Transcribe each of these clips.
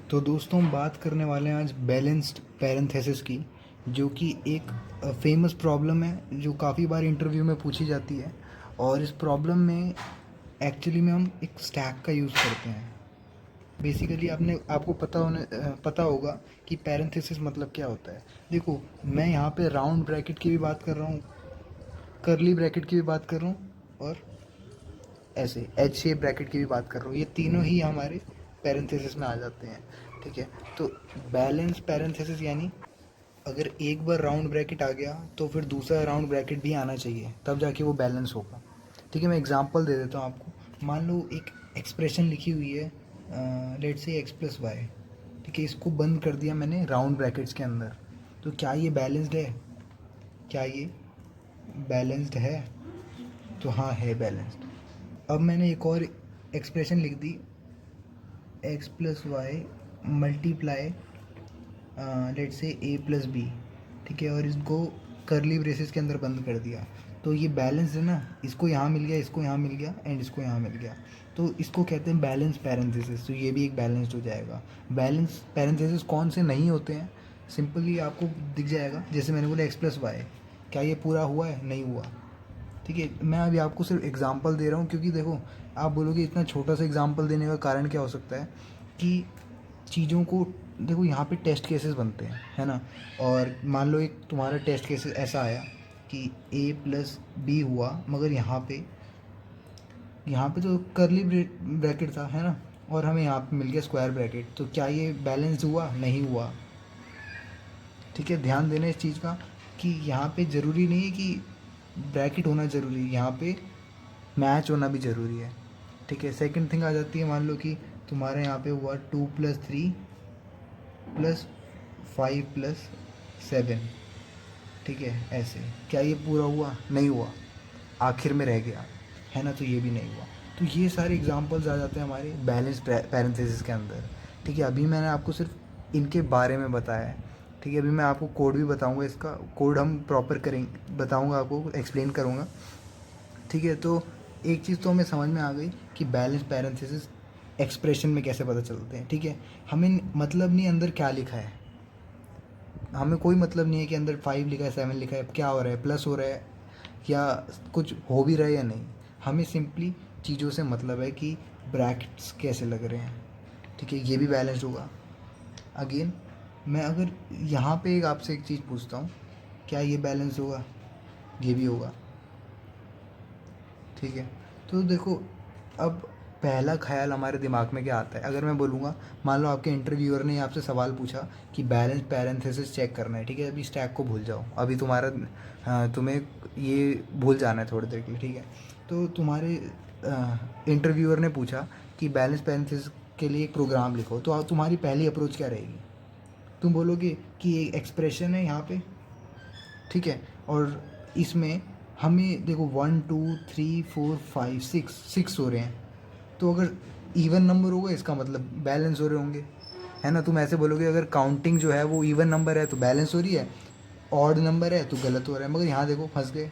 तो दोस्तों हम बात करने वाले हैं आज बैलेंस्ड पैरेंथेसिस की, जो कि एक फेमस प्रॉब्लम है जो काफ़ी बार इंटरव्यू में पूछी जाती है। और इस प्रॉब्लम में एक्चुअली में हम एक स्टैक का यूज़ करते हैं। बेसिकली आपको पता होगा कि पैरेंथेसिस मतलब क्या होता है। देखो, मैं यहाँ पे राउंड ब्रैकेट की भी बात कर रहा हूँ, कर्ली ब्रैकेट की भी बात कर रहा हूँ, और ऐसे एच शेप ब्रैकेट की भी बात कर रहा हूँ। ये तीनों ही हमारे पैरेंथेसिस में आ जाते हैं। ठीक है, तो बैलेंस पैरेंथेसिस यानी अगर एक बार राउंड ब्रैकेट आ गया तो फिर दूसरा राउंड ब्रैकेट भी आना चाहिए, तब जाके वो बैलेंस होगा। ठीक है, मैं एग्जांपल दे देता हूँ आपको। मान लो एक एक्सप्रेशन लिखी हुई है, let's say x plus Y. ठीक है, इसको बंद कर दिया मैंने राउंड ब्रैकेट्स के अंदर। तो क्या ये बैलेंस्ड है? क्या ये बैलेंस्ड है? तो हाँ, है बैलेंस्ड। अब मैंने एक और एक्सप्रेशन लिख दी, एक्स प्लस वाई मल्टीप्लाई लेट से ए प्लस बी। ठीक है, और इसको करली ब्रेसेस के अंदर बंद कर दिया। तो ये बैलेंस है ना, इसको यहाँ मिल गया, इसको यहाँ मिल गया, एंड इसको यहाँ मिल गया। तो इसको कहते हैं बैलेंस पैरेंथेसिस। तो ये भी एक बैलेंस्ड हो जाएगा। बैलेंस पैरेंथेसिस कौन से नहीं होते हैं, सिंपली आपको दिख जाएगा। जैसे मैंने बोला एक्स प्लस वाई, क्या ये पूरा हुआ है? नहीं हुआ। ठीक है, मैं अभी आपको सिर्फ एग्जांपल दे रहा हूँ, क्योंकि देखो, आप बोलोगे इतना छोटा सा एग्जांपल देने का कारण क्या हो सकता है कि चीज़ों को देखो, यहाँ पे टेस्ट केसेस बनते हैं, है ना। और मान लो एक तुम्हारा टेस्ट केसेस ऐसा आया कि ए प्लस बी हुआ, मगर यहाँ पे तो करली ब्रैकेट था, है ना, और हमें यहाँ पे मिल गया स्क्वायर ब्रैकेट। तो क्या ये बैलेंस हुआ? नहीं हुआ। ठीक है, ध्यान देना इस चीज़ का कि यहाँ पे ज़रूरी नहीं है कि ब्रैकेट होना ज़रूरी है, यहाँ पे मैच होना भी ज़रूरी है। ठीक है, सेकंड थिंग आ जाती है, मान लो कि तुम्हारे यहाँ पे हुआ 2+3+5+7। ठीक है, ऐसे क्या ये पूरा हुआ? नहीं हुआ, आखिर में रह गया, है ना। तो ये भी नहीं हुआ। तो ये सारे एग्जांपल्स आ जाते हैं हमारे बैलेंस पैरेंथेसिस के अंदर। ठीक है, अभी मैंने आपको सिर्फ इनके बारे में बताया है। ठीक है, अभी मैं आपको कोड भी बताऊंगा, इसका कोड हम प्रॉपर करेंगे, बताऊंगा आपको, एक्सप्लेन करूंगा। ठीक है, तो एक चीज़ तो हमें समझ में आ गई कि बैलेंस पैरेंथेसिस एक्सप्रेशन में कैसे पता चलते हैं। ठीक है, हमें मतलब नहीं अंदर क्या लिखा है, हमें कोई मतलब नहीं है कि अंदर 5 लिखा है, 7 लिखा है, क्या हो रहा है, प्लस हो रहा है या कुछ हो भी रहा है या नहीं। हमें सिंपली चीज़ों से मतलब है कि ब्रैकेट्स कैसे लग रहे हैं। ठीक है, ये भी बैलेंस्ड होगा। अगेन, मैं अगर यहाँ पे एक आपसे एक चीज़ पूछता हूँ, क्या ये बैलेंस होगा? ये भी होगा। ठीक है, तो देखो, अब पहला ख्याल हमारे दिमाग में क्या आता है? अगर मैं बोलूँगा, मान लो आपके इंटरव्यूअर ने आपसे सवाल पूछा कि बैलेंस पैरेंथेसिस चेक करना है। ठीक है, अभी स्टैक को भूल जाओ, अभी तुम्हारा तुम्हें ये भूल जाना है थोड़ी देर के लिए। ठीक है, तो तुम्हारे इंटरव्यूअर ने पूछा कि बैलेंस पैरेंथेसिस के लिए एक प्रोग्राम लिखो, तो तुम्हारी पहली अप्रोच क्या रहेगी? तुम बोलोगे कि एक एक्सप्रेशन है यहाँ पे, ठीक है, और इसमें हमें देखो 1 2 3 4 5 6 हो रहे हैं। तो अगर इवन नंबर होगा इसका मतलब बैलेंस हो रहे होंगे, है ना। तुम ऐसे बोलोगे अगर काउंटिंग जो है वो इवन नंबर है तो बैलेंस हो रही है, ऑड नंबर है तो गलत हो रहा है। मगर यहाँ देखो, फंस गए,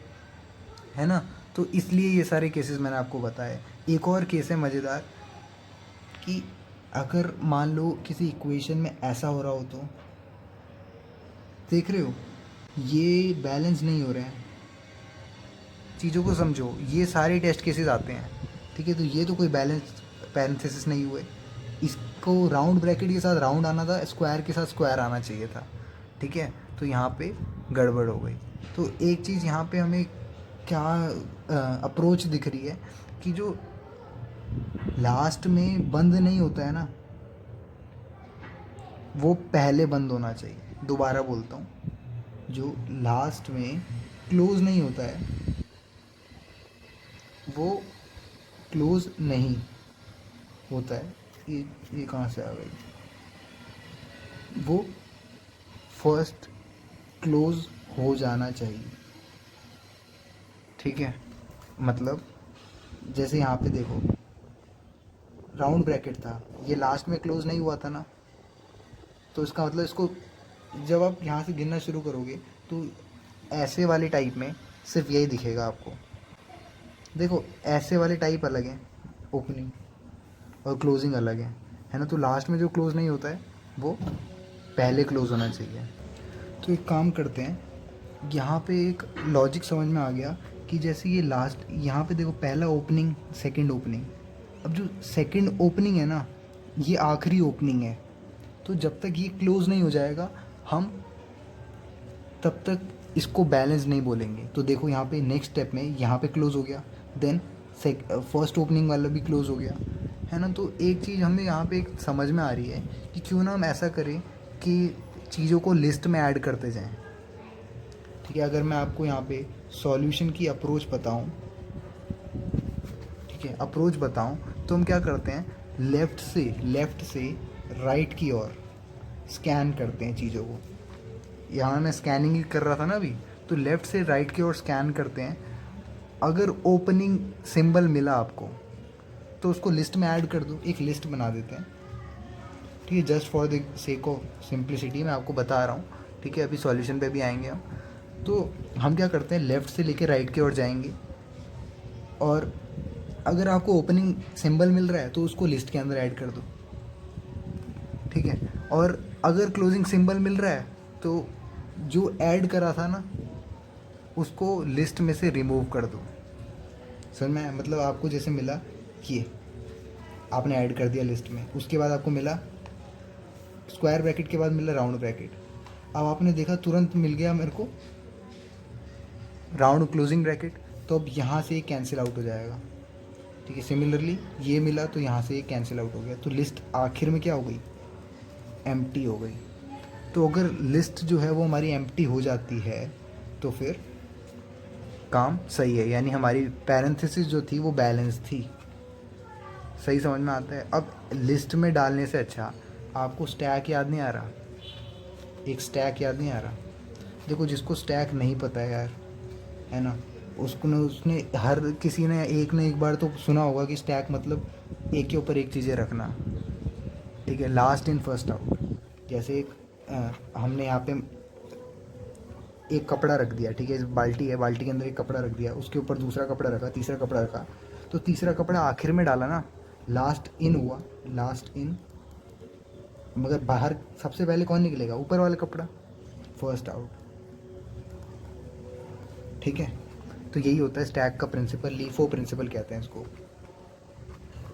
है ना। तो इसलिए ये सारे केसेस मैंने आपको बताए। एक और केस है मज़ेदार, कि अगर मान लो किसी इक्वेशन में ऐसा हो रहा हो, तो देख रहे हो ये बैलेंस नहीं हो रहे हैं। चीज़ों को समझो, ये सारे टेस्ट केसेस आते हैं। ठीक है, तो ये तो कोई बैलेंस पैरेंथेसिस नहीं हुए। इसको राउंड ब्रैकेट के साथ राउंड आना था, स्क्वायर के साथ स्क्वायर आना चाहिए था। ठीक है, तो यहाँ पे गड़बड़ हो गई। तो एक चीज़ यहाँ पे हमें क्या अप्रोच दिख रही है कि जो लास्ट में बंद नहीं होता है ना, वो पहले बंद होना चाहिए। दोबारा बोलता हूँ, जो लास्ट में क्लोज नहीं होता है वो क्लोज नहीं होता है। ये कहाँ से आ गई? वो फर्स्ट क्लोज हो जाना चाहिए। ठीक है, मतलब जैसे यहाँ पे देखो, राउंड ब्रैकेट था, ये लास्ट में क्लोज नहीं हुआ था ना, तो इसका मतलब इसको जब आप यहाँ से गिनना शुरू करोगे तो ऐसे वाले टाइप में सिर्फ यही दिखेगा आपको। देखो, ऐसे वाले टाइप अलग हैं, ओपनिंग और क्लोजिंग अलग है है ना। तो लास्ट में जो क्लोज नहीं होता है वो पहले क्लोज होना चाहिए। तो एक काम करते हैं, यहाँ पे एक लॉजिक समझ में आ गया कि जैसे ये लास्ट, यहाँ पे देखो पहला ओपनिंग, सेकंड ओपनिंग। अब जो सेकंड ओपनिंग है ना, ये आखिरी ओपनिंग है। तो जब तक ये क्लोज नहीं हो जाएगा हम तब तक इसको बैलेंस नहीं बोलेंगे। तो देखो यहाँ पे नेक्स्ट स्टेप में यहाँ पे क्लोज हो गया, देन फर्स्ट ओपनिंग वाला भी क्लोज हो गया, है ना। तो एक चीज़ हमें यहाँ पे एक समझ में आ रही है कि क्यों ना हम ऐसा करें कि चीज़ों को लिस्ट में ऐड करते जाएं। ठीक है, अगर मैं आपको यहाँ पे सॉल्यूशन की अप्रोच बताऊँ, ठीक है, अप्रोच बताऊँ, तो हम क्या करते हैं, लेफ़्ट से राइट की ओर स्कैन करते हैं चीज़ों को। यहाँ मैं स्कैनिंग ही कर रहा था ना अभी, तो लेफ़्ट से राइट की ओर स्कैन करते हैं। अगर ओपनिंग सिंबल मिला आपको तो उसको लिस्ट में ऐड कर दो, एक लिस्ट बना देते हैं। ठीक है, just for the sake of simplicity मैं आपको बता रहा हूँ। ठीक है, अभी सॉल्यूशन पे भी आएंगे हम। तो हम क्या करते हैं, लेफ़्ट से लेके राइट की ओर जाएंगे, और अगर आपको ओपनिंग सिंबल मिल रहा है तो उसको लिस्ट के अंदर ऐड कर दो। ठीक है, और अगर क्लोजिंग सिंबल मिल रहा है तो जो ऐड करा था ना उसको लिस्ट में से रिमूव कर दो। सर मैं मतलब आपको जैसे मिला ये आपने ऐड कर दिया लिस्ट में, उसके बाद आपको मिला स्क्वायर ब्रैकेट के बाद मिला राउंड ब्रैकेट। अब आपने देखा तुरंत मिल गया मेरे को राउंड क्लोजिंग ब्रैकेट, तो अब यहाँ से ये कैंसिल आउट हो जाएगा। ठीक है, सिमिलरली ये मिला तो यहाँ से ये कैंसिल आउट हो गया। तो लिस्ट आखिर में क्या हो गई, एम्प्टी हो गई। तो अगर लिस्ट जो है वो हमारी एम्प्टी हो जाती है तो फिर काम सही है, यानी हमारी पैरेंथेसिस जो थी वो बैलेंस थी। सही समझ में आता है। अब लिस्ट में डालने से अच्छा आपको स्टैक याद नहीं आ रहा, एक स्टैक याद नहीं आ रहा। देखो जिसको स्टैक नहीं पता है यार, है ना, उसने हर किसी ने एक बार तो सुना होगा कि स्टैक मतलब एक के ऊपर एक चीज़ें रखना। ठीक है, लास्ट इन फर्स्ट आउट। जैसे एक हमने यहाँ पे एक कपड़ा रख दिया, ठीक है, बाल्टी है, बाल्टी के अंदर एक कपड़ा रख दिया, उसके ऊपर दूसरा कपड़ा रखा, तीसरा कपड़ा रखा, तो तीसरा कपड़ा आखिर में डाला ना, लास्ट इन हुआ, लास्ट इन। मगर बाहर सबसे पहले कौन निकलेगा, ऊपर वाला कपड़ा, फर्स्ट आउट। ठीक है, तो यही होता है स्टैक का प्रिंसिपल, लीफो प्रिंसिपल कहते हैं इसको,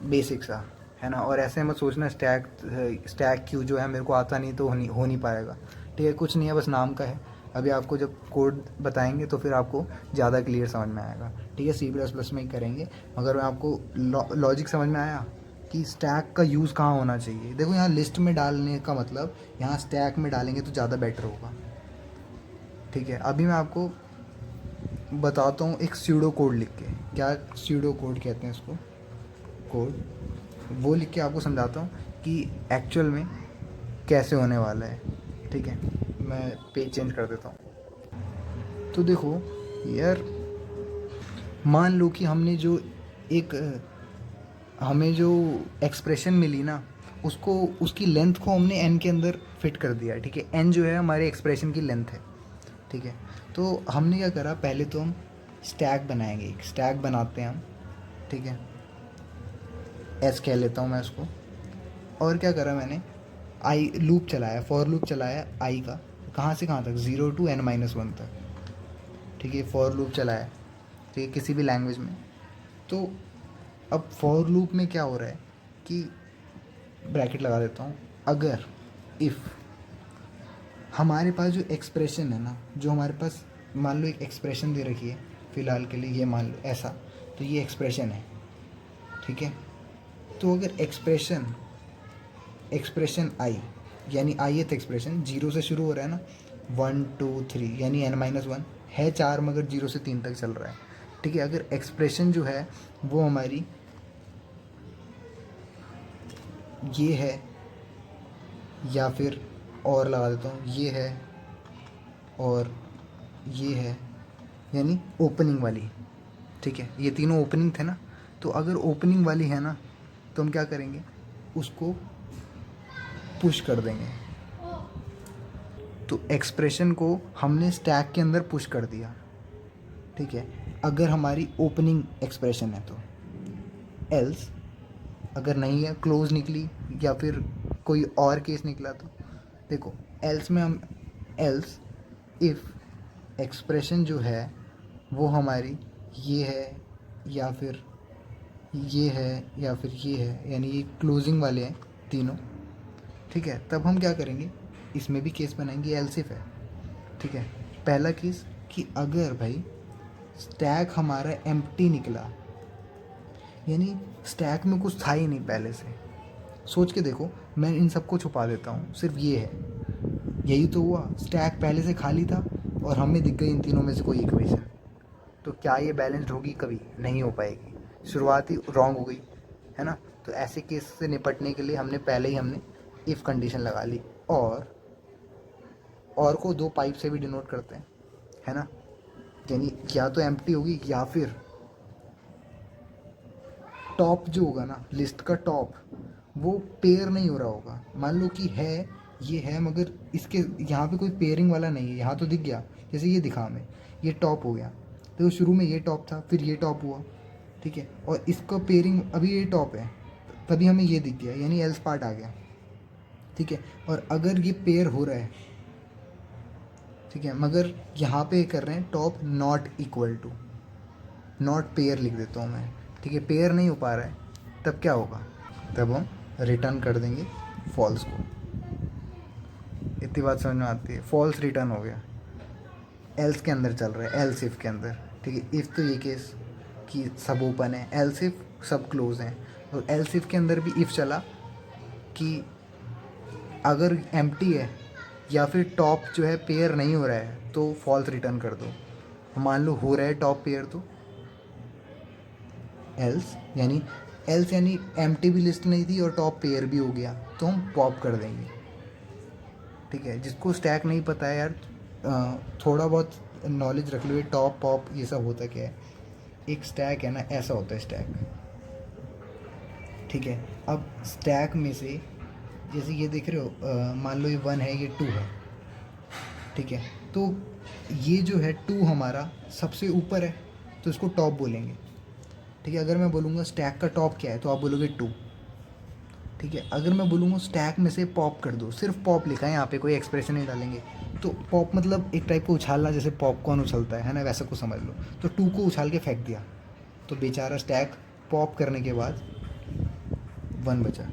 बेसिक सा, है ना। और ऐसे मत सोचना स्टैक क्यू जो है मेरे को आता नहीं तो हो नहीं पाएगा। ठीक है, कुछ नहीं है, बस नाम का है। अभी आपको जब कोड बताएंगे तो फिर आपको ज़्यादा क्लियर समझ में आएगा। ठीक है, C++ में ही करेंगे, मगर आपको लॉजिक समझ में आया कि स्टैक का यूज़ कहाँ होना चाहिए। देखो यहाँ लिस्ट में डालने का मतलब यहाँ स्टैक में डालेंगे तो ज़्यादा बेटर होगा। ठीक है, अभी मैं आपको बताता हूँ एक स्यूडो कोड लिख के, क्या स्यूडो कोड कहते हैं इसको, कोड, वो लिख के आपको समझाता हूँ कि एक्चुअल में कैसे होने वाला है। ठीक है, मैं पेज चेंज कर देता हूँ। तो देखो यार, मान लो कि हमने जो एक हमें जो एक्सप्रेशन मिली ना, उसको उसकी लेंथ को हमने n के अंदर फिट कर दिया। ठीक है, n जो है हमारे एक्सप्रेशन की लेंथ है। ठीक है, तो हमने क्या करा, पहले तो हम स्टैक बनाएंगे, एक स्टैक बनाते हैं हम। ठीक है, एस कह लेता हूँ मैं उसको। और क्या करा मैंने, आई लूप चलाया, फॉर लूप चलाया आई का, कहाँ से कहाँ तक, 0 to n-1 तक। ठीक है, फॉर लूप चलाया, ठीक है, किसी भी लैंग्वेज में। तो अब फॉर लूप में क्या हो रहा है कि ब्रैकेट लगा देता हूँ, अगर इफ़ हमारे पास जो एक्सप्रेशन है ना, जो हमारे पास मान लो एक एक्सप्रेशन दे रखी है फ़िलहाल के लिए, ये मान लो ऐसा, तो ये एक्सप्रेशन है। ठीक है, तो अगर एक्सप्रेशन आई यानी ith एक्सप्रेशन 0 से शुरू हो रहा है ना, 1 2 3 यानी n-1 है 4, मगर 0 से 3 तक चल रहा है। ठीक है, अगर एक्सप्रेशन जो है वो हमारी ये है, या फिर और लगा देता हूँ, ये है और ये है, यानी ओपनिंग वाली। ठीक है, ये तीनों ओपनिंग थे ना, तो अगर ओपनिंग वाली है ना तो हम क्या करेंगे, उसको पुश कर देंगे। तो एक्सप्रेशन को हमने स्टैक के अंदर पुश कर दिया। ठीक है, अगर हमारी ओपनिंग एक्सप्रेशन है तो, एल्स अगर नहीं है, क्लोज निकली या फिर कोई और केस निकला तो देखो एल्स में हम एल्स इफ़ एक्सप्रेशन जो है वो हमारी ये है या फिर ये है या फिर ये है, यानी ये क्लोजिंग वाले हैं तीनों, ठीक है, तब हम क्या करेंगे, इसमें भी केस बनाएंगे एल्स इफ है, ठीक है। पहला केस कि अगर भाई स्टैक हमारा एम्प्टी निकला, यानी स्टैक में कुछ था ही नहीं पहले से, सोच के देखो, मैं इन सबको छुपा देता हूँ, सिर्फ ये है, यही तो हुआ, स्टैक पहले से खाली था और हमें दिख गई इन तीनों में से कोई इक्वेशन, तो क्या ये बैलेंस्ड होगी? कभी नहीं हो पाएगी, शुरुआत ही रॉन्ग हो गई, है ना। तो ऐसे केस से निपटने के लिए हमने इफ़ कंडीशन लगा ली, और को दो पाइप से भी डिनोट करते हैं, है ना, यानी या तो एम्प्टी होगी या फिर टॉप जो होगा ना, लिस्ट का टॉप, वो पेयर नहीं हो रहा होगा। मान लो कि है, ये है, मगर इसके यहाँ पे कोई पेयरिंग वाला नहीं है, यहाँ तो दिख गया, जैसे ये दिखा हमें, ये टॉप हो गया, तो शुरू में ये टॉप था, फिर ये टॉप हुआ, ठीक है, और इसका पेयरिंग अभी ये टॉप है, तभी हमें ये दिख गया, यानी एल्स पार्ट आ गया, ठीक है। और अगर ये पेयर हो रहा है, ठीक है, मगर यहाँ पे कर रहे हैं top not equal to, not pair लिख देता हूँ मैं, ठीक है, पेयर नहीं हो पा रहा है, तब क्या होगा, तब हम रिटर्न कर देंगे फॉल्स को। इतनी बात समझ में आती है, फॉल्स रिटर्न हो गया, एल्स के अंदर चल रहा है, एल्स इफ के अंदर, ठीक है। इफ़ तो ये केस कि सब ओपन है, एल्स इफ सब क्लोज हैं, और एल्स इफ के अंदर भी इफ़ चला कि अगर एम्प्टी है या फिर टॉप जो है पेयर नहीं हो रहा है तो फॉल्स रिटर्न कर दो। मान लो हो रहा है टॉप पेयर, तो एल्स यानी एम्प्टी भी लिस्ट नहीं थी और टॉप पेयर भी हो गया, तो हम पॉप कर देंगे, ठीक है। जिसको स्टैक नहीं पता है यार, थोड़ा बहुत नॉलेज रख लो, ये टॉप पॉप ये सब होता क्या है। एक स्टैक है ना, ऐसा होता है स्टैक, ठीक है। अब स्टैक में से जैसे ये देख रहे हो, मान लो ये 1 है, ये 2 है, ठीक है, तो ये जो है 2 हमारा सबसे ऊपर है, तो इसको टॉप बोलेंगे, ठीक है। अगर मैं बोलूँगा स्टैक का टॉप क्या है, तो आप बोलोगे 2, ठीक है। अगर मैं बोलूँगा स्टैक में से पॉप कर दो, सिर्फ पॉप लिखा है यहाँ पे, कोई एक्सप्रेशन नहीं डालेंगे, तो पॉप मतलब एक टाइप को उछालना, जैसे पॉपकॉर्न उछलता है ना, वैसा कुछ समझ लो। तो 2 को उछाल के फेंक दिया, तो बेचारा स्टैक पॉप करने के बाद 1 बचा,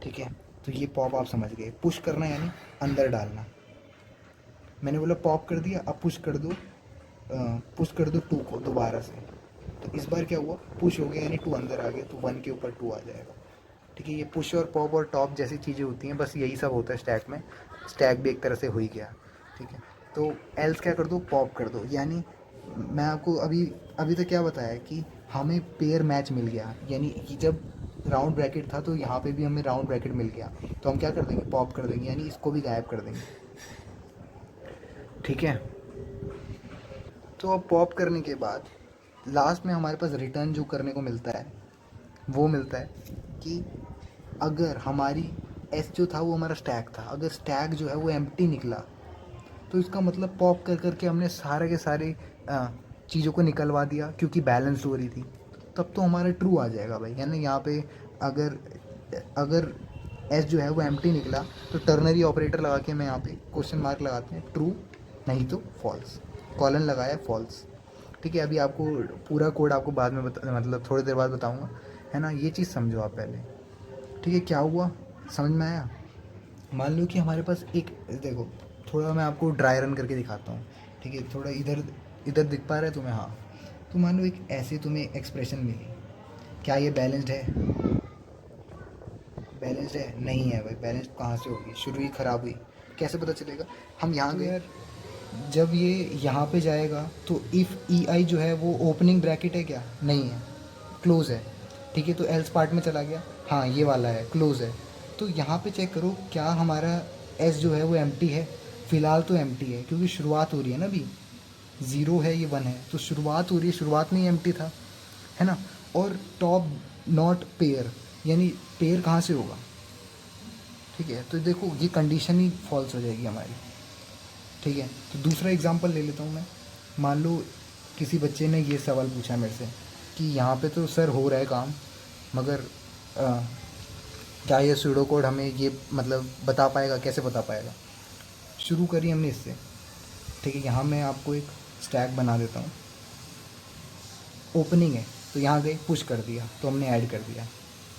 ठीक है। तो ये पॉप आप समझ गए, पुश करना यानी अंदर डालना। मैंने बोला पॉप कर दिया, अब पुश कर दो 2 को दोबारा से, तो इस बार क्या हुआ, पुश हो गया, यानी 2 अंदर आ गया, तो 1 के ऊपर 2 आ जाएगा, ठीक है। ये पुश और पॉप और टॉप जैसी चीज़ें होती हैं, बस यही सब होता है स्टैक में। स्टैक भी एक तरह से हो ही गया, ठीक है। तो एल्स क्या कर दो, पॉप कर दो, यानी मैं आपको अभी तक क्या बताया कि हमें पेयर मैच मिल गया, यानी कि जब राउंड ब्रैकेट था तो यहाँ पे भी हमें राउंड ब्रैकेट मिल गया, तो हम क्या कर देंगे, पॉप कर देंगे, यानी इसको भी गायब कर देंगे, ठीक है। तो अब पॉप करने के बाद लास्ट में हमारे पास रिटर्न जो करने को मिलता है, वो मिलता है कि अगर हमारी एस जो था वो हमारा स्टैक था, अगर स्टैक जो है वो एम्प्टी निकला, तो इसका मतलब पॉप कर करके हमने सारे के सारे चीज़ों को निकलवा दिया, क्योंकि बैलेंस हो रही थी, तब तो हमारा ट्रू आ जाएगा भाई, है ना। यहाँ पे अगर अगर एस जो है वो एम्प्टी निकला, तो टर्नरी ऑपरेटर लगा के मैं यहाँ पे क्वेश्चन मार्क लगाते हैं, ट्रू, नहीं तो फॉल्स, कॉलन लगाया फॉल्स, ठीक है। अभी आपको पूरा कोड आपको बाद में मतलब थोड़ी देर बाद बताऊँगा, है ना। ये चीज़ समझो आप पहले, ठीक है। क्या हुआ, समझ में आया। मान लो कि हमारे पास एक, देखो थोड़ा मैं आपको ड्राई रन करके दिखाता हूँ, ठीक है, थोड़ा इधर इधर दिख पा रहा है तुम्हें, हाँ। तो मान लो एक ऐसे तुम्हें एक्सप्रेशन मिली, क्या ये बैलेंस्ड है, बैलेंस्ड है, नहीं है भाई, बैलेंस्ड कहाँ से होगी, शुरू ही ख़राब हुई, कैसे पता चलेगा। हम यहाँ गए, जब ये यहाँ पे जाएगा तो इफ़ ई आई जो है वो ओपनिंग ब्रैकेट है क्या, नहीं है, क्लोज है, ठीक है। तो एल्स पार्ट में चला गया, हाँ ये वाला है, क्लोज है। तो यहाँ पे चेक करो क्या हमारा एस जो है वो एम्प्टी है, फ़िलहाल तो एम्प्टी है, क्योंकि शुरुआत हो रही है ना, अभी 0 है, ये 1 है, तो शुरुआत हो रही है, शुरुआत में ही एम्प्टी था, है ना। और टॉप नॉट पेयर, यानी पेयर कहाँ से होगा, ठीक है। तो देखो ये कंडीशन ही फॉल्स हो जाएगी हमारी, ठीक है। तो दूसरा एग्जांपल ले लेता हूँ मैं। मान लो किसी बच्चे ने ये सवाल पूछा मेरे से कि यहाँ पे तो सर हो रहा है काम, मगर क्या ये सूडो कोड हमें ये मतलब बता पाएगा, कैसे बता पाएगा? शुरू करी हमने इससे, ठीक है। यहाँ मैं आपको एक स्टैक बना देता हूँ। ओपनिंग है तो यहाँ गए, पुश कर दिया तो हमने ऐड कर दिया,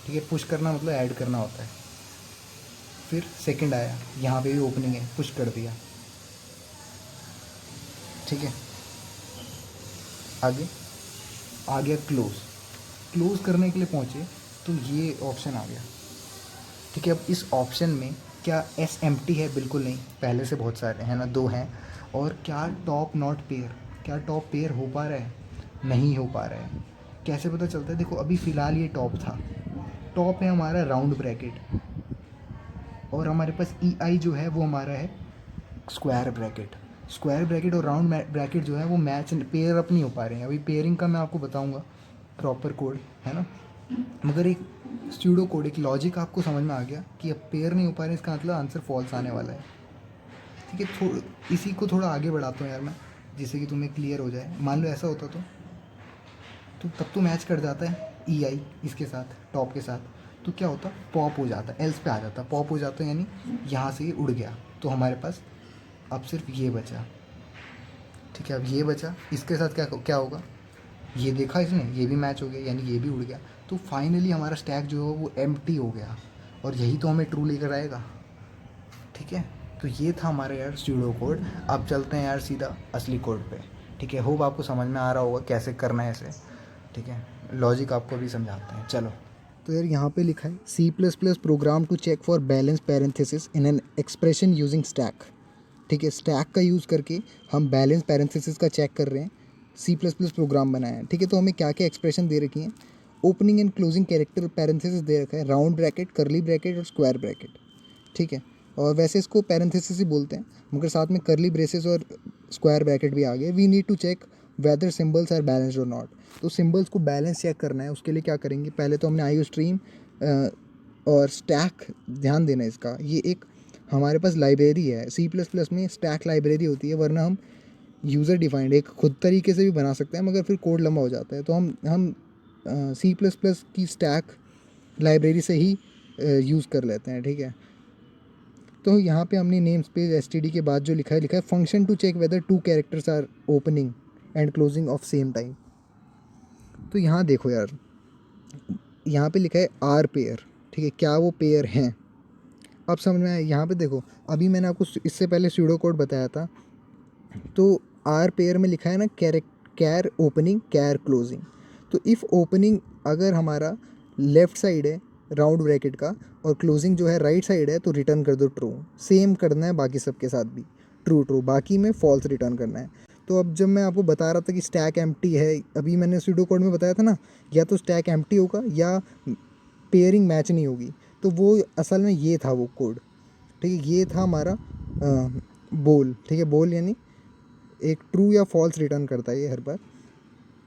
ठीक है। पुश करना मतलब ऐड करना होता है। फिर सेकंड आया, यहाँ पे भी ओपनिंग है, पुश कर दिया, ठीक है। आगे आ गया क्लोज। क्लोज करने के लिए पहुँचे तो ये ऑप्शन आ गया, ठीक है। अब इस ऑप्शन में क्या एस एम्प्टी है? बिल्कुल नहीं, पहले से बहुत सारे हैं ना, 2 हैं। और क्या टॉप नॉट पेयर, क्या टॉप पेयर हो पा रहा है? नहीं हो पा रहा है। कैसे पता चलता है? देखो अभी फ़िलहाल ये टॉप था, टॉप है हमारा राउंड ब्रैकेट, और हमारे पास ई आई जो है वो हमारा है स्क्वायर ब्रैकेट। स्क्वायर ब्रैकेट और राउंड ब्रैकेट जो है वो मैच पेयर अप नहीं हो पा रहे हैं। अभी पेयरिंग का मैं आपको बताऊंगा प्रॉपर कोड, है ना। मगर एक स्यूडो कोड, एक लॉजिक आपको समझ में आ गया कि अब पेयर नहीं हो पा रहे, इसका मतलब आंसर फॉल्स आने वाला है, ठीक है। इसी को थोड़ा आगे बढ़ाता हूँ यार मैं, जिससे कि तुम्हें क्लियर हो जाए। मान लो ऐसा होता तो तब तो मैच कर जाता है ई आई इसके साथ, टॉप के साथ, तो क्या होता? पॉप हो जाता, एल्स पे आ जाता, पॉप हो जाता यानी यहाँ से ये उड़ गया, तो हमारे पास अब सिर्फ ये बचा, ठीक है। अब ये बचा, इसके साथ क्या क्या होगा? ये देखा इसने, ये भी मैच हो गया यानी ये भी उड़ गया, तो फाइनली हमारा स्टैक जो है वो एम्प्टी हो गया, और यही तो हमें ट्रू लेकर आएगा, ठीक है। तो ये था हमारा यार स्यूडो कोड। अब चलते हैं यार सीधा असली कोड पे, ठीक है। होप आपको समझ में आ रहा होगा कैसे करना है इसे, ठीक है। लॉजिक आपको भी समझाते हैं, चलो। तो यार यहाँ पे लिखा है C plus plus program to check for balance parenthesis in an expression using stack, ठीक है। स्टैक का यूज़ करके हम बैलेंस पैरेंथेसिस का चेक कर रहे हैं, सी प्लस प्लस प्रोग्राम बनाया है, ठीक है। तो हमें क्या क्या एक्सप्रेशन दे रखी हैं? Opening and closing character parenthesis दे रखा है, राउंड ब्रैकेट, करली ब्रैकेट और स्क्वायर ब्रैकेट, ठीक है। और वैसे इसको पैरेंथेसिस ही बोलते हैं, मगर साथ में करली ब्रेसेस और स्क्वायर ब्रैकेट भी आ गए। We need to check whether symbols are balanced और नॉट। तो सिम्बल्स को बैलेंस चेक करना है, उसके लिए क्या करेंगे? पहले तो हमने आई स्ट्रीम और स्टैक, ध्यान देना इसका, ये एक हमारे पास लाइब्रेरी है। सी प्लस प्लस में स्टैक लाइब्रेरी होती है, वरना हम यूज़र डिफाइंड एक खुद तरीके से भी बना सकते हैं, मगर फिर कोड लंबा हो जाता है। तो हम सी प्लस प्लस की स्टैक लाइब्रेरी से ही यूज़ कर लेते हैं, ठीक है। तो यहाँ पे हमने namespace S T D के बाद जो लिखा है function to check whether 2 characters are opening and closing of same time. तो यहाँ देखो यार, यहाँ पे लिखा है आर पेयर, ठीक है। क्या वो पेयर हैं? अब समझ में आया? यहाँ पे देखो, अभी मैंने आपको इससे पहले स्यूडो कोड बताया था, तो आर पेयर में लिखा है ना कैर ओपनिंग कैर क्लोजिंग। तो इफ़ ओपनिंग अगर हमारा लेफ़्ट साइड है राउंड ब्रैकेट का, और क्लोजिंग जो है राइट साइड है, तो रिटर्न कर दो ट्रू। सेम करना है बाकी सब के साथ भी, ट्रू ट्रू, बाकी में फॉल्स रिटर्न करना है। तो अब जब मैं आपको बता रहा था कि स्टैक एम्प्टी है, अभी मैंने स्यूडो कोड में बताया था ना, या तो स्टैक एम्प्टी होगा या पेयरिंग मैच नहीं होगी, तो वो असल में ये था वो कोड, ठीक है। ये था हमारा बोल, ठीक है। बोल यानी एक ट्रू या फॉल्स रिटर्न करता है ये हर बार।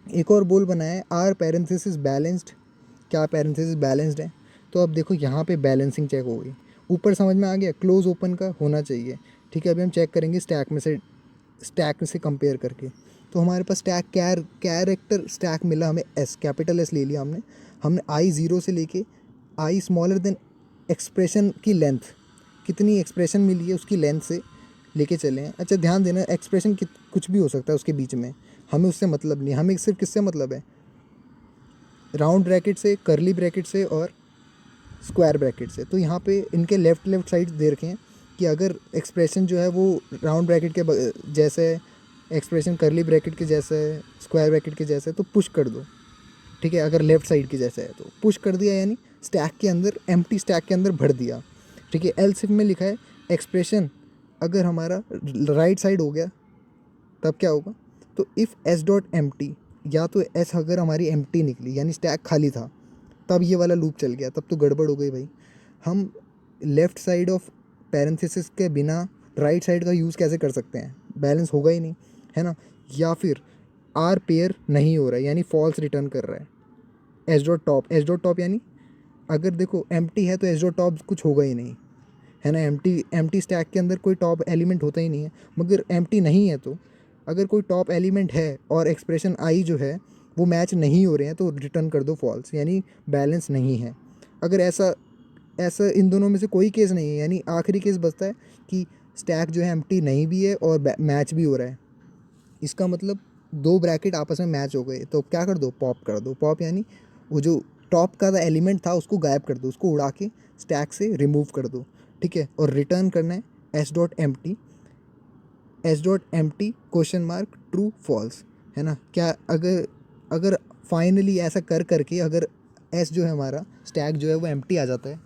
एक और बोल बनाया है आर पैरेंथेसिस बैलेंस्ड। क्या पैरेंथेसिस बैलेंस्ड है? तो अब देखो यहाँ पे बैलेंसिंग चेक हो गई, ऊपर समझ में आ गया, क्लोज ओपन का होना चाहिए, ठीक है। अभी हम चेक करेंगे स्टैक में से कंपेयर करके। तो हमारे पास स्टैक कैरेक्टर स्टैक मिला हमें एस, कैपिटल एस ले लिया हमने आई 0 से लेके आई स्मॉलर देन एक्सप्रेशन की लेंथ, कितनी एक्सप्रेशन मिली है उसकी लेंथ से लेके चले हैं। अच्छा ध्यान देना, एक्सप्रेशन कुछ भी हो सकता है उसके बीच में, हमें उससे मतलब नहीं, हमें सिर्फ किससे मतलब है? राउंड ब्रैकेट से, करली ब्रैकेट से और स्क्वायर ब्रैकेट से। तो यहाँ पे इनके लेफ़्ट साइड दे रखे हैं कि अगर एक्सप्रेशन जो है वो राउंड ब्रैकेट के जैसे, एक्सप्रेशन करली ब्रैकेट के जैसे, स्क्वायर ब्रैकेट के जैसे, तो पुश कर दो, ठीक है। अगर लेफ़्ट साइड के जैसे है तो पुश कर दिया, यानी स्टैक के अंदर, एम्प्टी स्टैक के अंदर भर दिया, ठीक है। एल्स इफ में लिखा है एक्सप्रेशन अगर हमारा राइट साइड हो गया तब क्या होगा? तो इफ़ एस डॉट एम्प्टी, या तो एस अगर हमारी एम्प्टी निकली यानी स्टैक खाली था, तब ये वाला लूप चल गया, तब तो गड़बड़ हो गई भाई। हम लेफ़्ट साइड ऑफ पैरेंथेसिस के बिना राइट साइड का यूज़ कैसे कर सकते हैं? बैलेंस होगा ही नहीं, है ना। या फिर आर पेयर नहीं हो रहा है यानी फॉल्स रिटर्न कर रहा है। एस डॉट टॉप यानी अगर देखो एम्प्टी है तो एस डॉट टॉप कुछ होगा ही नहीं, है ना। एम्प्टी स्टैक के अंदर कोई टॉप एलिमेंट होता ही नहीं है। मगर एम्प्टी नहीं है तो अगर कोई टॉप एलिमेंट है और एक्सप्रेशन आई जो है वो मैच नहीं हो रहे हैं तो रिटर्न कर दो फॉल्स, यानी बैलेंस नहीं है। अगर ऐसा ऐसा इन दोनों में से कोई केस नहीं है, यानी आखिरी केस बचता है कि स्टैक जो है एम्प्टी नहीं भी है और मैच भी हो रहा है, इसका मतलब दो ब्रैकेट आपस में मैच हो गए, तो क्या कर दो, पॉप कर दो। पॉप यानी वो जो टॉप का एलिमेंट था उसको गायब कर दो, उसको उड़ा के स्टैक से रिमूव कर दो, ठीक है। और रिटर्न करना है s.empty question mark true false, है ना। क्या अगर अगर फाइनली ऐसा कर करके अगर एस जो है हमारा स्टैक जो है वो एम्प्टी आ जाता है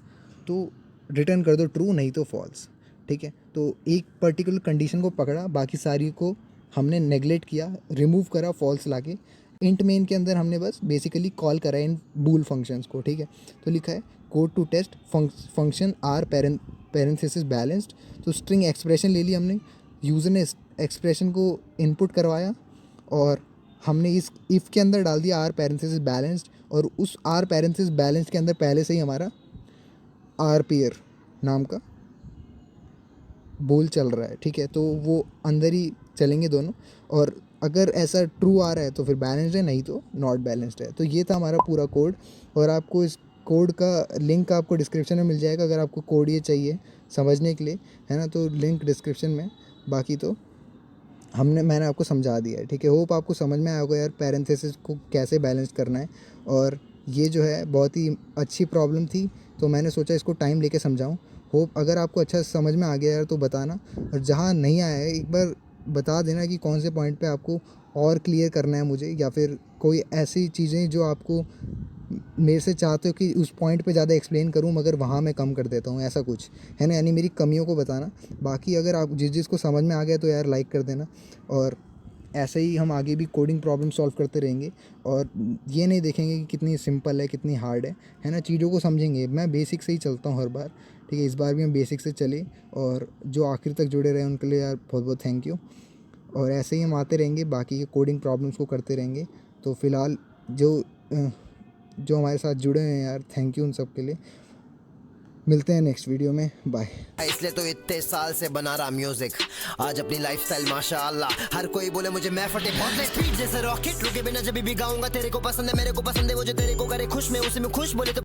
तो रिटर्न कर दो ट्रू, नहीं तो फॉल्स, ठीक है। तो एक पर्टिकुलर कंडीशन को पकड़ा, बाकी सारी को हमने नेगलेक्ट किया, रिमूव करा फॉल्स लाके। इंट मेन के अंदर हमने बस बेसिकली कॉल करा इन बूल फंक्शंस को, ठीक है। तो लिखा है code to test function are parenthesis balanced. तो स्ट्रिंग एक्सप्रेशन ले ली हमने, यूज़र ने एक्सप्रेशन को इनपुट करवाया और हमने इस इफ़ के अंदर डाल दिया आर पैरेंथेसिस बैलेंस्ड, और उस आर पैरेंथेसिस बैलेंस्ड के अंदर पहले से ही हमारा आर पेयर नाम का बोल चल रहा है, ठीक है। तो वो अंदर ही चलेंगे दोनों, और अगर ऐसा ट्रू आ रहा है तो फिर बैलेंस्ड है, नहीं तो नॉट बैलेंस्ड है। तो ये था हमारा पूरा कोड, और आपको इस कोड का लिंक आपको डिस्क्रिप्शन में मिल जाएगा अगर आपको कोड ये चाहिए समझने के लिए, है ना। तो लिंक डिस्क्रिप्शन में, बाकी तो मैंने आपको समझा दिया है, ठीक है। होप आपको समझ में आया होगा यार पैरेंथेसिस को कैसे बैलेंस करना है। और ये जो है बहुत ही अच्छी प्रॉब्लम थी, तो मैंने सोचा इसको टाइम लेके समझाऊं। होप अगर आपको अच्छा समझ में आ गया यार तो बताना, और जहाँ नहीं आया है एक बार बता देना कि कौन से पॉइंट पे आपको और क्लियर करना है मुझे, या फिर कोई ऐसी चीज़ें जो आपको मेरे से चाहते हो कि उस पॉइंट पे ज़्यादा एक्सप्लेन करूँ मगर वहाँ मैं कम कर देता हूँ, ऐसा कुछ है ना। यानी मेरी कमियों को बताना। बाकी अगर आप जिस को समझ में आ गया तो यार लाइक कर देना, और ऐसे ही हम आगे भी कोडिंग प्रॉब्लम सॉल्व करते रहेंगे, और ये नहीं देखेंगे कि कितनी सिंपल है कितनी हार्ड है ना। चीज़ों को समझेंगे। मैं बेसिक से ही चलता हूँ हर बार, ठीक है। इस बार भी हम बेसिक से चले, और जो आखिर तक जुड़े रहे उनके लिए यार बहुत बहुत थैंक यू। और ऐसे ही हम आते रहेंगे, बाकी के कोडिंग प्रॉब्लम्स को करते रहेंगे। तो फ़िलहाल जो हमारे साथ जुड़े हैं यार, थैंक यू उन सब के लिए। मिलते हैं नेक्स्ट वीडियो में, बाय। इसलिए तो इतने साल से बना रहा म्यूजिक, आज अपनी लाइफस्टाइल माशाअल्लाह। हर कोई बोले मुझे मैं फटे बहुत स्पीड जैसे रॉकेट, रुके बिना जब भी गाऊंगा तेरे को पसंद है मेरे को पसंद है, वो जो तेरे को करे खुश मैं उसी में खुश, बोले तो